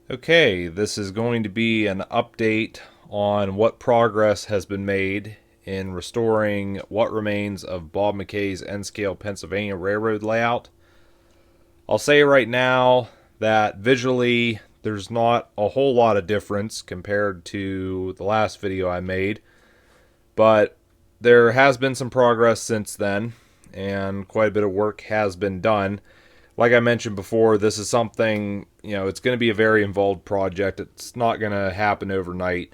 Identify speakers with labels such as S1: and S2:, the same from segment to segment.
S1: Okay, this is going to be an update on what progress has been made in restoring what remains of Bob McKay's N-scale Pennsylvania Railroad layout. I'll say right now that visually there's not a whole lot of difference compared to the last video I made, but there has been some progress since then, and quite a bit of work has been done. Like I mentioned before, this is something, it's going to be a very involved project. It's not going to happen overnight.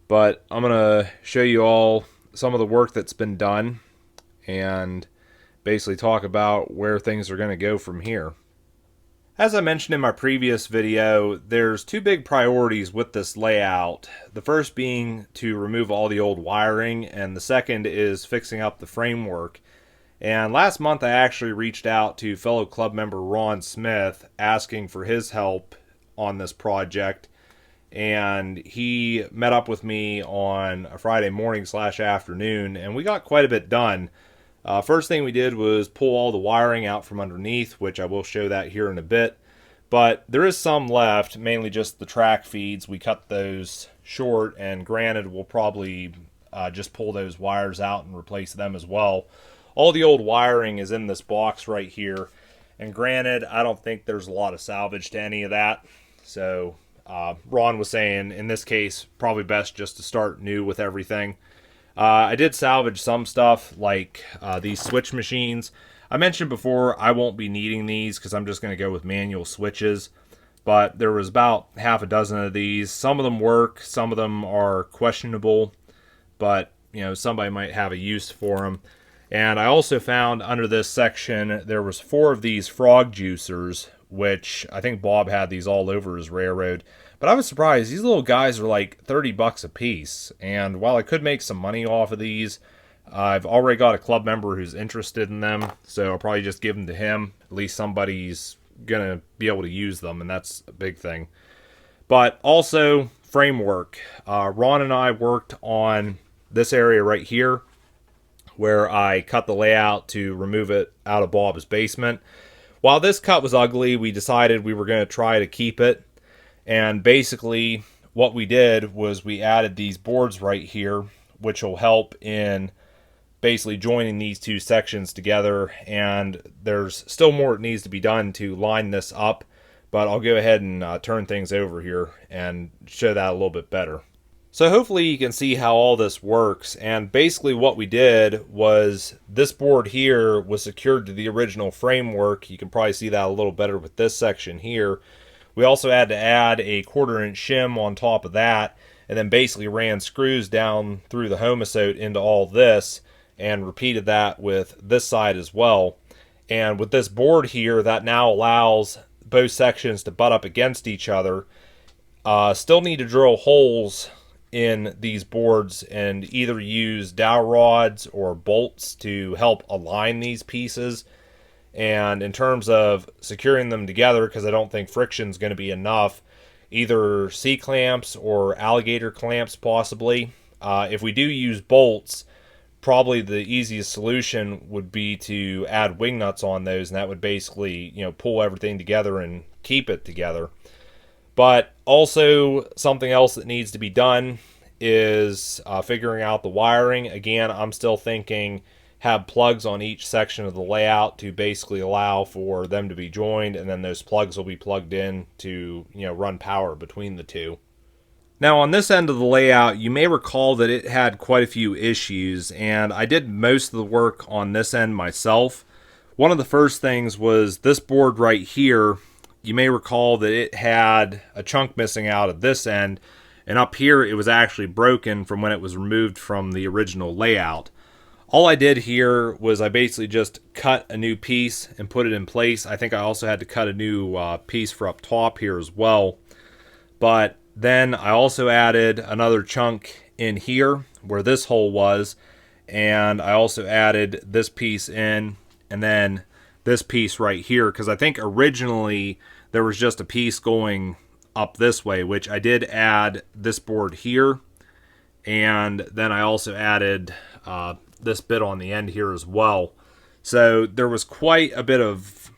S1: But I'm going to show you all some of the work that's been done and basically talk about where things are going to go from here. As I mentioned in my previous video, there's two big priorities with this layout. The first being to remove all the old wiring, and the second is fixing up the framework. And last month I actually reached out to fellow club member Ron Smith asking for his help on this project. And he met up with me on a Friday morning / afternoon, and we got quite a bit done. First thing we did was pull all the wiring out from underneath, which I will show that here in a bit. But there is some left, mainly just the track feeds. We cut those short, and granted, we'll probably just pull those wires out and replace them as well. All the old wiring is in this box right here. And granted, I don't think there's a lot of salvage to any of that. So Ron was saying, in this case, probably best just to start new with everything. I did salvage some stuff, like these switch machines. I mentioned before I won't be needing these because I'm just going to go with manual switches. But there was about half a dozen of these. Some of them work, some of them are questionable. But, somebody might have a use for them. And I also found under this section there was 4 of these frog juicers, which I think Bob had these all over his railroad. But I was surprised. These little guys are like 30 bucks a piece. And while I could make some money off of these, I've already got a club member who's interested in them. So I'll probably just give them to him. At least somebody's going to be able to use them, and that's a big thing. But also framework. Ron and I worked on this area right here, where I cut the layout to remove it out of Bob's basement. While this cut was ugly, we decided we were going to try to keep it. And basically, what we did was we added these boards right here, which will help in basically joining these two sections together. And there's still more that needs to be done to line this up, but I'll go ahead and turn things over here and show that a little bit better. So hopefully you can see how all this works, and basically what we did was this board here was secured to the original framework. You can probably see that a little better with this section here. We also had to add a 1/4 inch shim on top of that, and then basically ran screws down through the homosote into all this and repeated that with this side as well. And with this board here, that now allows both sections to butt up against each other. Still need to drill holes in these boards and either use dowel rods or bolts to help align these pieces. And in terms of securing them together, because I don't think friction is going to be enough, either C-clamps or alligator clamps possibly. If we do use bolts, probably the easiest solution would be to add wing nuts on those, and that would basically, pull everything together and keep it together. But also something else that needs to be done is figuring out the wiring. Again, I'm still thinking have plugs on each section of the layout to basically allow for them to be joined, and then those plugs will be plugged in to run power between the two. Now on this end of the layout, you may recall that it had quite a few issues, and I did most of the work on this end myself. One of the first things was this board right here. You may recall that it had a chunk missing out of this end, and up here it was actually broken from when it was removed from the original layout. All I did here was I basically just cut a new piece and put it in place. I think I also had to cut a new piece for up top here as well. But then I also added another chunk in here where this hole was, and I also added this piece in, and then this piece right here, because I think originally there was just a piece going up this way, which I did add this board here, and then I also added this bit on the end here as well. So there was quite a bit of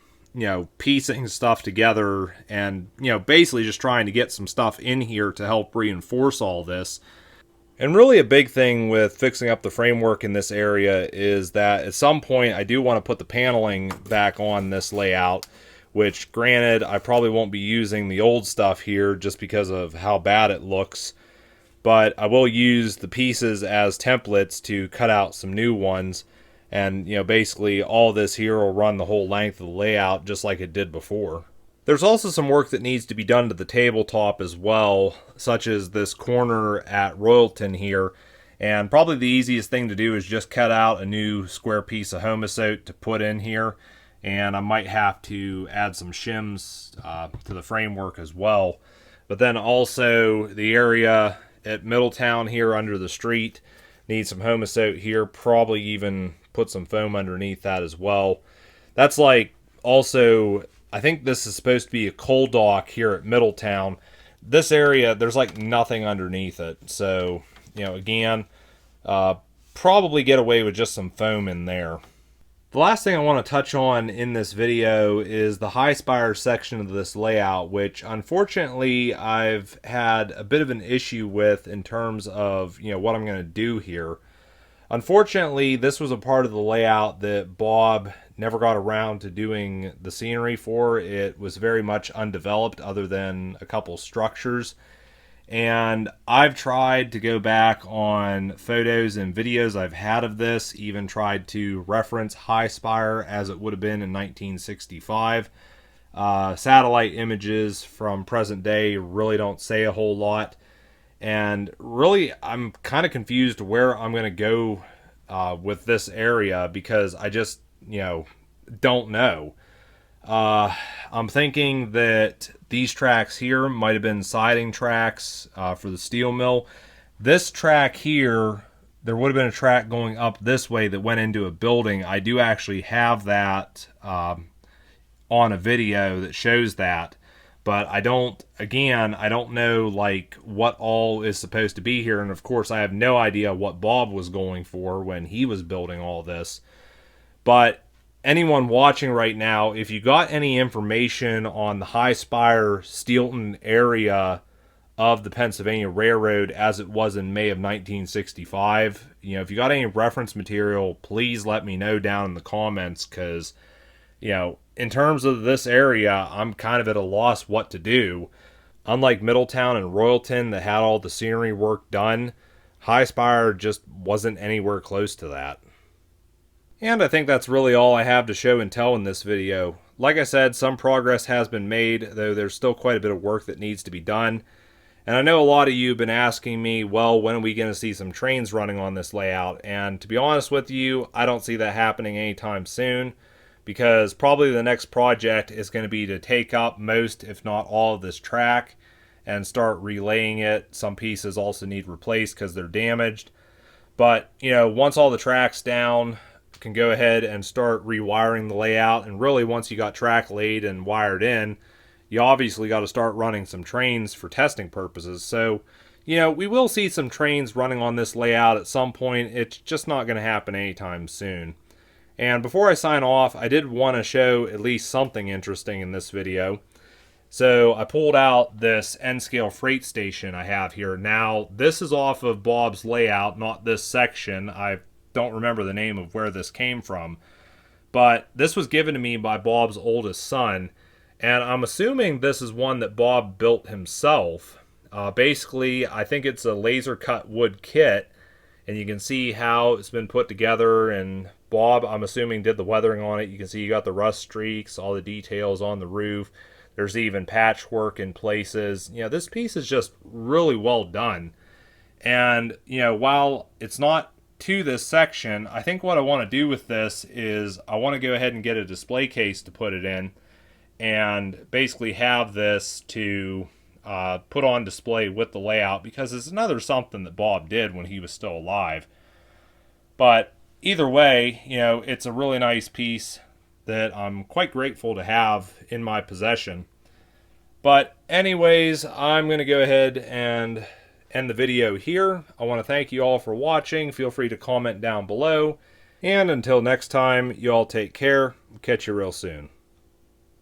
S1: piecing stuff together and, basically just trying to get some stuff in here to help reinforce all this. And really a big thing with fixing up the framework in this area is that at some point I do want to put the paneling back on this layout, which granted I probably won't be using the old stuff here just because of how bad it looks. But I will use the pieces as templates to cut out some new ones. And, basically all this here will run the whole length of the layout just like it did before. There's also some work that needs to be done to the tabletop as well, such as this corner at Royalton here. And probably the easiest thing to do is just cut out a new square piece of homosote to put in here. And I might have to add some shims to the framework as well. But then also the area at Middletown here under the street needs some homosote here, probably even put some foam underneath that as well. That's like also, I think this is supposed to be a coal dock here at Middletown. This area, there's like nothing underneath it. So, again, probably get away with just some foam in there. The last thing I want to touch on in this video is the Highspire section of this layout, which unfortunately I've had a bit of an issue with in terms of, what I'm going to do here. Unfortunately, this was a part of the layout that Bob never got around to doing the scenery for. It was very much undeveloped other than a couple structures. And I've tried to go back on photos and videos I've had of this, even tried to reference Highspire as it would have been in 1965. Satellite images from present day really don't say a whole lot. And really, I'm kind of confused where I'm going to go with this area because I just, don't know. I'm thinking that these tracks here might have been siding tracks for the steel mill. This track here, there would have been a track going up this way that went into a building. I do actually have that on a video that shows that. But I don't know like what all is supposed to be here. And of course, I have no idea what Bob was going for when he was building all this. But anyone watching right now, if you got any information on the Highspire Steelton area of the Pennsylvania Railroad as it was in May of 1965, if you got any reference material, please let me know down in the comments because, in terms of this area, I'm kind of at a loss what to do. Unlike Middletown and Royalton that had all the scenery work done, Highspire just wasn't anywhere close to that. And I think that's really all I have to show and tell in this video. Like I said, some progress has been made, though there's still quite a bit of work that needs to be done. And I know a lot of you have been asking me, well, when are we going to see some trains running on this layout? And to be honest with you, I don't see that happening anytime soon. Because probably the next project is going to be to take up most, if not all, of this track and start relaying it. Some pieces also need replaced because they're damaged. But, once all the track's down, can go ahead and start rewiring the layout. And really, once you got track laid and wired in, you obviously got to start running some trains for testing purposes. So, we will see some trains running on this layout at some point. It's just not going to happen anytime soon. And before I sign off, I did want to show at least something interesting in this video. So I pulled out this N-scale freight station I have here. Now, this is off of Bob's layout, not this section. I don't remember the name of where this came from. But this was given to me by Bob's oldest son. And I'm assuming this is one that Bob built himself. Basically, I think it's a laser cut wood kit. And you can see how it's been put together, and Bob, I'm assuming, did the weathering on it. You can see you got the rust streaks, all the details on the roof. There's even patchwork in places. This piece is just really well done. And, while it's not to this section, I think what I want to do with this is I want to go ahead and get a display case to put it in and basically have this to put on display with the layout, because it's another something that Bob did when he was still alive. But either way, it's a really nice piece that I'm quite grateful to have in my possession. But anyways, I'm going to go ahead and end the video here. I want to thank you all for watching. Feel free to comment down below. And until next time, you all take care. Catch you real soon.